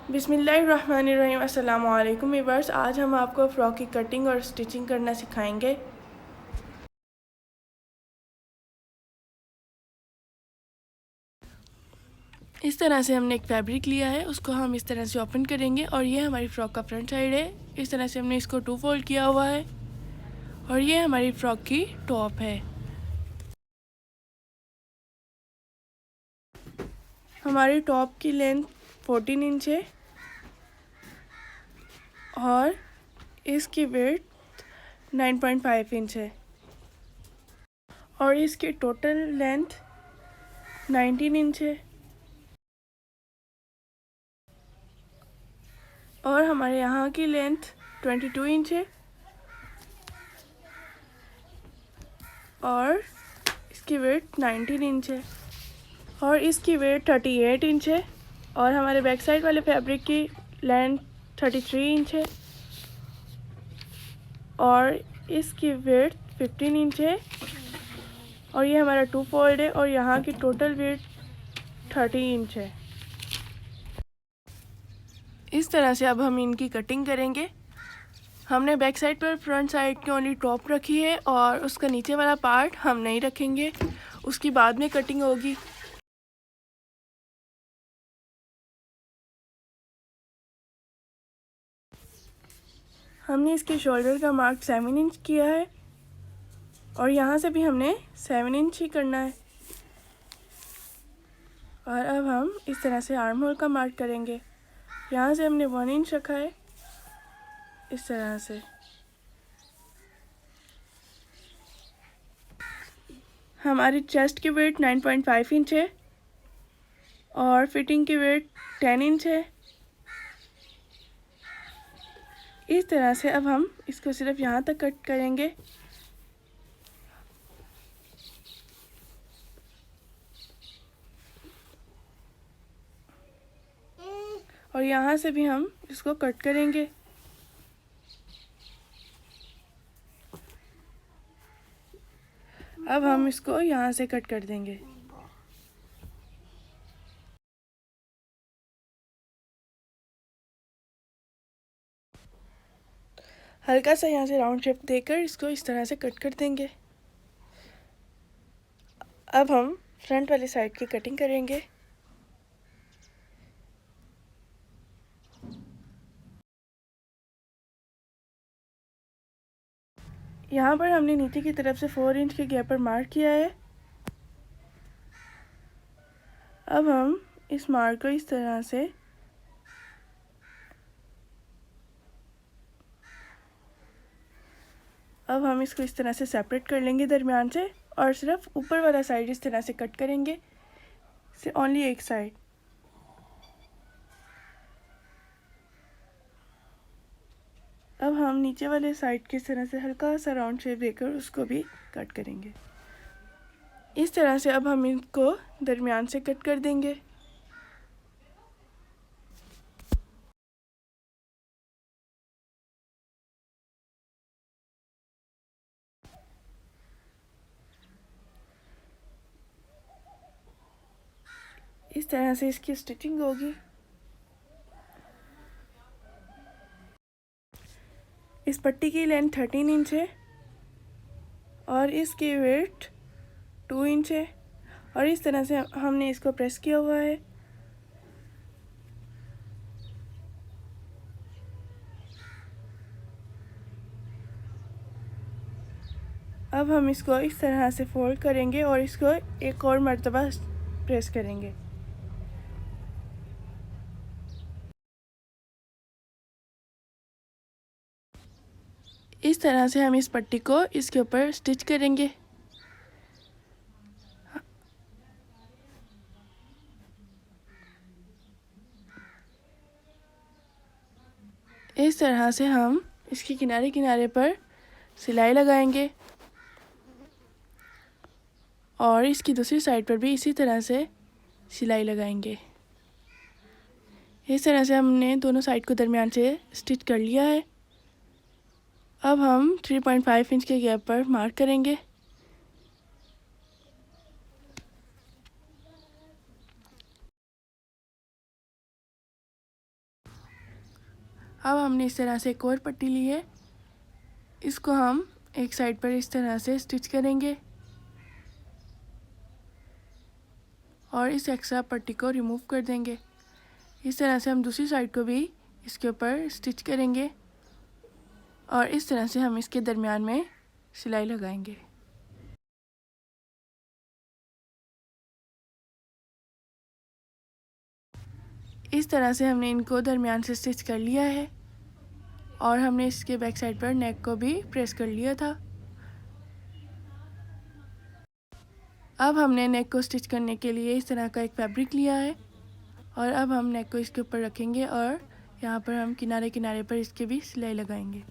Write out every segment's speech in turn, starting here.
बिस्मिल्लाहिर्रहमानिर्रहीम। अस्सलाम वालेकुम व्यूअर्स। आज हम आपको फ़्रॉक की कटिंग और स्टिचिंग करना सिखाएंगे। इस तरह से हमने एक फैब्रिक लिया है, उसको हम इस तरह से ओपन करेंगे और ये हमारी फ़्रॉक का फ्रंट साइड है। इस तरह से हमने इसको 2 फोल्ड किया हुआ है और ये हमारी फ़्रॉक की टॉप है। हमारी टॉप की लेंथ 14 इंच है और इसकी विड्थ 9.5 इंच है और इसकी टोटल लेंथ 19 इंच है और हमारे यहाँ की लेंथ 22 इंच है और इसकी वेट 19 इंच है और इसकी वेट 38 इंच है और हमारे बैक साइड वाले फैब्रिक की लेंथ 33 इंच है और इसकी वेट 15 इंच है और ये हमारा 2 फोल्ड है और यहाँ की टोटल वेट 30 इंच है। इस तरह से अब हम इनकी कटिंग करेंगे। हमने बैक साइड पर फ्रंट साइड की ओनली टॉप रखी है और उसका नीचे वाला पार्ट हम नहीं रखेंगे, उसकी बाद में कटिंग होगी। हमने इसके शोल्डर का मार्क 7 इंच किया है और यहाँ से भी हमने 7 इंच ही करना है और अब हम इस तरह से आर्म होल का मार्क करेंगे। यहाँ से हमने 1 इंच रखा है इस तरह से। हमारी चेस्ट की वेट 9.5 इंच है और फिटिंग की वेट 10 इंच है। इस तरह से अब हम इसको सिर्फ यहाँ तक कट करेंगे और यहाँ से भी हम इसको कट करेंगे। अब हम इसको यहाँ से कट कर देंगे। हल्का सा यहाँ से राउंड शेप देकर इसको इस तरह से कट कर देंगे। अब हम फ्रंट वाली साइड की कटिंग करेंगे। यहाँ पर हमने नीचे की तरफ से 4 इंच के गैप पर मार्क किया है। अब हम इस मार्क को इस तरह से अब हम इसको इस तरह से सेपरेट कर लेंगे दरमियान से और सिर्फ ऊपर वाला साइड इस तरह से कट करेंगे, से ओनली एक साइड। अब हम नीचे वाले साइड की तरह से हल्का सा राउंड शेप देकर उसको भी कट करेंगे। इस तरह से अब हम इनको दरमियान से कट कर देंगे। इस तरह से इसकी स्टिचिंग होगी। इस पट्टी की लेंथ 13 इंच है और इसकी वेट 2 इंच है और इस तरह से हमने इसको प्रेस किया हुआ है। अब हम इसको इस तरह से फोल्ड करेंगे और इसको एक और मर्तबा प्रेस करेंगे। इस तरह से हम इस पट्टी को इसके ऊपर स्टिच करेंगे। इस तरह से हम इसके किनारे किनारे पर सिलाई लगाएंगे और इसकी दूसरी साइड पर भी इसी तरह से सिलाई लगाएंगे। इस तरह से हमने दोनों साइड को दरमियान से स्टिच कर लिया है। अब हम 3.5 इंच के गैप पर मार्क करेंगे। अब हमने इस तरह से एक और पट्टी ली है, इसको हम एक साइड पर इस तरह से स्टिच करेंगे और इस एक्स्ट्रा पट्टी को रिमूव कर देंगे। इस तरह से हम दूसरी साइड को भी इसके ऊपर स्टिच करेंगे और इस तरह से हम इसके दरमियान में सिलाई लगाएंगे। इस तरह से हमने इनको दरमियान से स्टिच कर लिया है और हमने इसके बैक साइड पर नेक को भी प्रेस कर लिया था। अब हमने नेक को स्टिच करने के लिए इस तरह का एक फैब्रिक लिया है और अब हम नेक को इसके ऊपर रखेंगे और यहाँ पर हम किनारे किनारे पर इसके भी सिलाई लगाएंगे।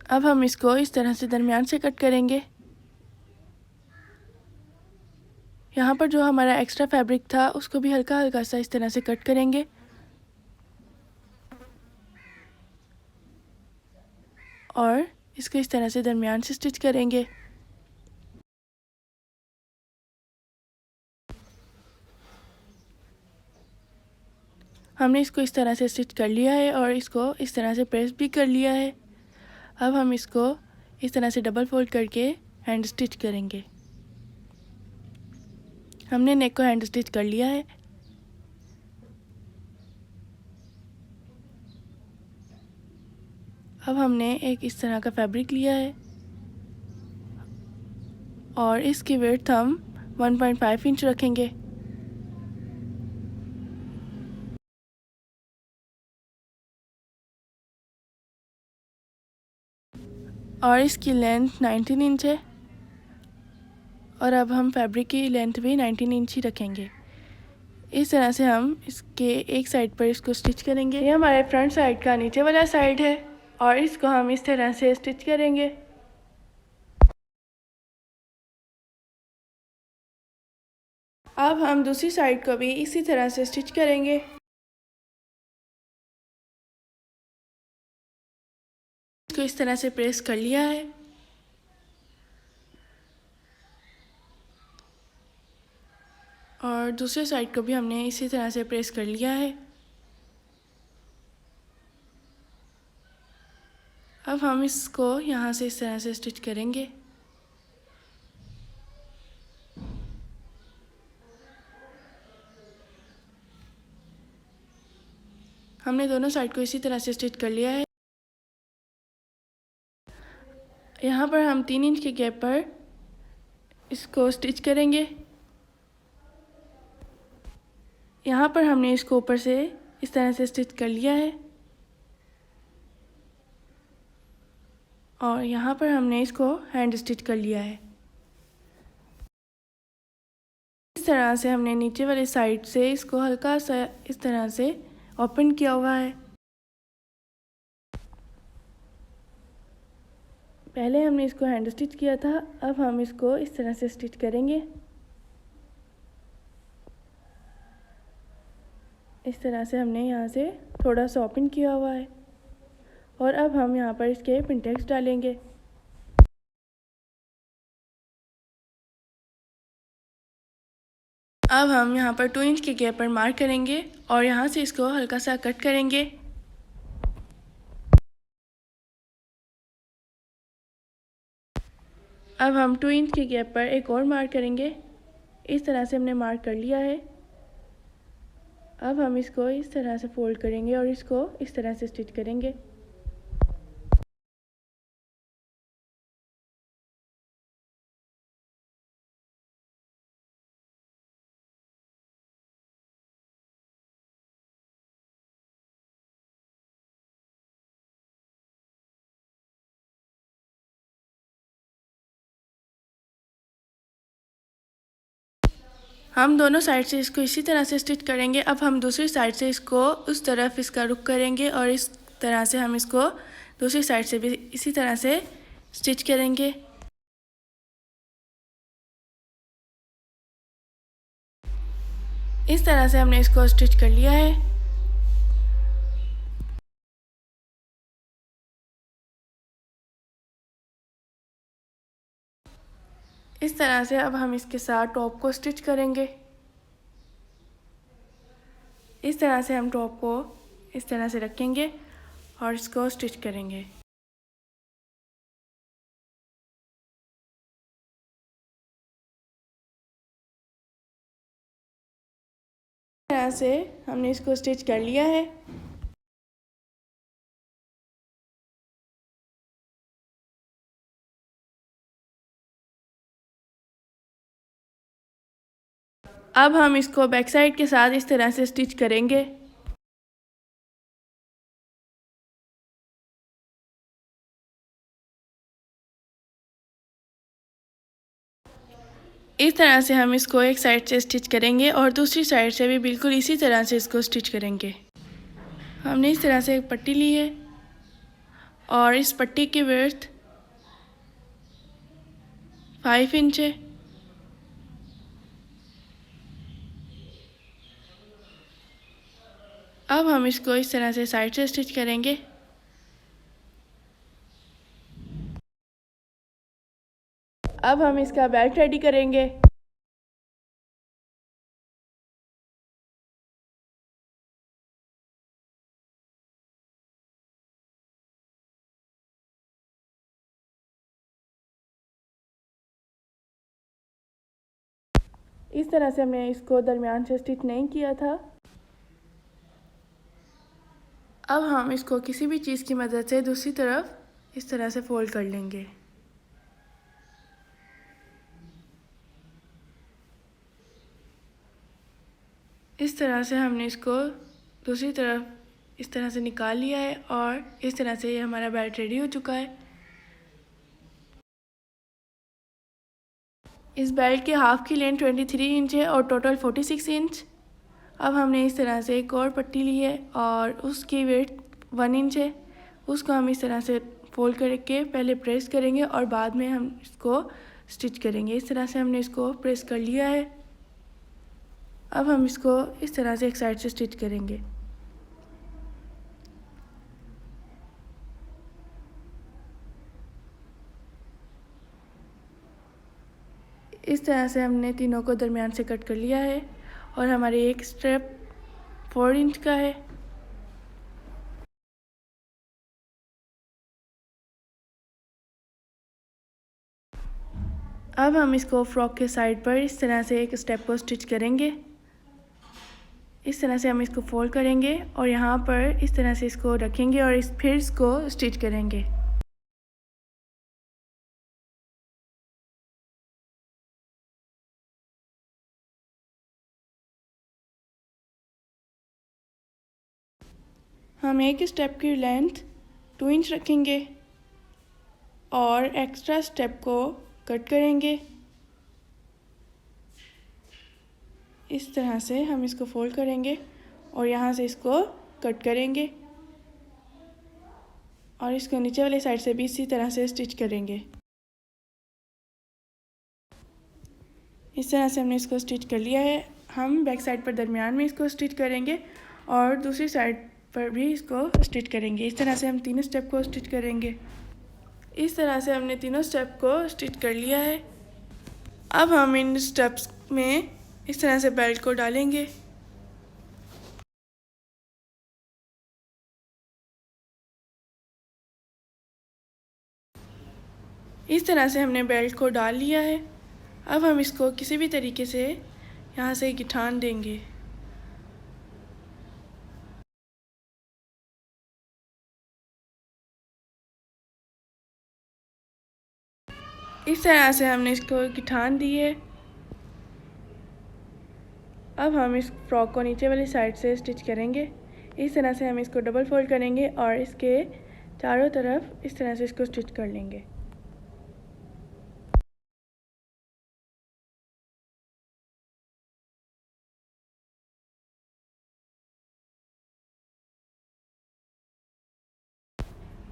अब हम इसको इस तरह से दरमियान से कट करेंगे। यहाँ पर जो हमारा एक्स्ट्रा फैब्रिक था उसको भी हल्का हल्का सा इस तरह से कट करेंगे और इसको इस तरह से दरमियान से स्टिच करेंगे। हमने इसको इस तरह से स्टिच कर लिया है और इसको इस तरह से प्रेस भी कर लिया है। अब हम इसको इस तरह से डबल फोल्ड करके हैंड स्टिच करेंगे। हमने नेक को हैंड स्टिच कर लिया है। अब हमने एक इस तरह का फैब्रिक लिया है और इसकी विड्थ हम 1.5 इंच रखेंगे और इसकी लेंथ 19 इंच है और अब हम फैब्रिक की लेंथ भी 19 इंच ही रखेंगे। इस तरह से हम इसके एक साइड पर इसको स्टिच करेंगे। ये हमारे फ्रंट साइड का नीचे वाला साइड है और इसको हम इस तरह से स्टिच करेंगे। अब हम दूसरी साइड को भी इसी तरह से स्टिच करेंगे। इसको इस तरह से प्रेस कर लिया है और दूसरे साइड को भी हमने इसी तरह से प्रेस कर लिया है। अब हम इसको यहाँ से इस तरह से स्टिच करेंगे। हमने दोनों साइड को इसी तरह से स्टिच कर लिया है। यहाँ पर हम 3 इंच के गैप पर इसको स्टिच करेंगे। यहाँ पर हमने इसको ऊपर से इस तरह से स्टिच कर लिया है और यहाँ पर हमने इसको हैंड स्टिच कर लिया है। इस तरह से हमने नीचे वाले साइड से इसको हल्का सा इस तरह से ओपन किया हुआ है। पहले हमने इसको हैंड स्टिच किया था, अब हम इसको इस तरह से स्टिच करेंगे। इस तरह से हमने यहाँ से थोड़ा सा ओपन किया हुआ है और अब हम यहाँ पर इसके पिनटेक्स डालेंगे। अब हम यहाँ पर 2 इंच के गैप पर मार्क करेंगे और यहाँ से इसको हल्का सा कट करेंगे। अब हम 2 इंच के गैप पर एक और मार्क करेंगे। इस तरह से हमने मार्क कर लिया है। अब हम इसको इस तरह से फोल्ड करेंगे और इसको इस तरह से स्टिच करेंगे। हम दोनों साइड से इसको इसी तरह से स्टिच करेंगे। अब हम दूसरी साइड से इसको उस तरफ इसका रुख करेंगे और इस तरह से हम इसको दूसरी साइड से भी इसी तरह से स्टिच करेंगे। इस तरह से हमने इसको स्टिच कर लिया है। इस तरह से अब हम इसके साथ टॉप को स्टिच करेंगे। इस तरह से हम टॉप को इस तरह से रखेंगे और इसको स्टिच करेंगे। इस तरह से हमने इसको स्टिच कर लिया है। अब हम इसको बैक साइड के साथ इस तरह से स्टिच करेंगे। इस तरह से हम इसको एक साइड से स्टिच करेंगे और दूसरी साइड से भी बिल्कुल इसी तरह से इसको स्टिच करेंगे। हमने इस तरह से एक पट्टी ली है और इस पट्टी की विड्थ 5 इंच है। अब हम इसको इस तरह से साइड से स्टिच करेंगे। अब हम इसका बेल्ट रेडी करेंगे। इस तरह से हमने इसको दरमियान से स्टिच नहीं किया था। अब हम इसको किसी भी चीज़ की मदद से दूसरी तरफ इस तरह से फोल्ड कर लेंगे। इस तरह से हमने इसको दूसरी तरफ इस तरह से निकाल लिया है और इस तरह से ये हमारा बेल्ट रेडी हो चुका है। इस बेल्ट के हाफ की लेंथ 23 इंच है और टोटल 46 इंच। अब हमने इस तरह से एक और पट्टी ली है और उसकी वेट 1 इंच है। उसको हम इस तरह से फोल्ड करके पहले प्रेस करेंगे और बाद में हम इसको स्टिच करेंगे। इस तरह से हमने इसको प्रेस कर लिया है। अब हम इसको इस तरह से एक साइड से स्टिच करेंगे। इस तरह से हमने तीनों को दरमियान से कट कर लिया है और हमारी एक स्ट्रिप 4 इंच का है। अब हम इसको फ्रॉक के साइड पर इस तरह से एक स्टेप को स्टिच करेंगे। इस तरह से हम इसको फोल्ड करेंगे और यहाँ पर इस तरह से इसको रखेंगे और फिर इसको स्टिच करेंगे। हम एक स्टेप की लेंथ 2 इंच रखेंगे और एक्स्ट्रा स्टेप को कट करेंगे। इस तरह से हम इसको फोल्ड करेंगे और यहाँ से इसको कट करेंगे और इसको नीचे वाली साइड से भी इसी तरह से स्टिच करेंगे। इस तरह से हमने इसको स्टिच कर लिया है। हम बैक साइड पर दरमियान में इसको स्टिच करेंगे और दूसरी साइड पर भी इसको स्टिच करेंगे। इस तरह से हम तीनों स्टेप को स्टिच करेंगे। इस तरह से हमने तीनों स्टेप को स्टिच कर लिया है। अब हम इन स्टेप्स में इस तरह से बेल्ट को डालेंगे। इस तरह से हमने बेल्ट को डाल लिया है। अब हम इसको किसी भी तरीके से यहाँ से गिठान देंगे। इस तरह से हमने इसको गिठान दी है। अब हम इस फ्रॉक को नीचे वाली साइड से स्टिच करेंगे। इस तरह से हम इसको डबल फोल्ड करेंगे और इसके चारों तरफ इस तरह से इसको स्टिच कर लेंगे।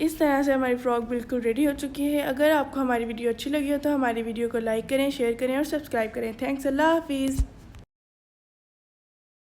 इस तरह से हमारी फ़्रॉक बिल्कुल रेडी हो चुकी है। अगर आपको हमारी वीडियो अच्छी लगी हो तो हमारी वीडियो को लाइक करें, शेयर करें और सब्सक्राइब करें। थैंक्स, अल्लाह हाफिज़।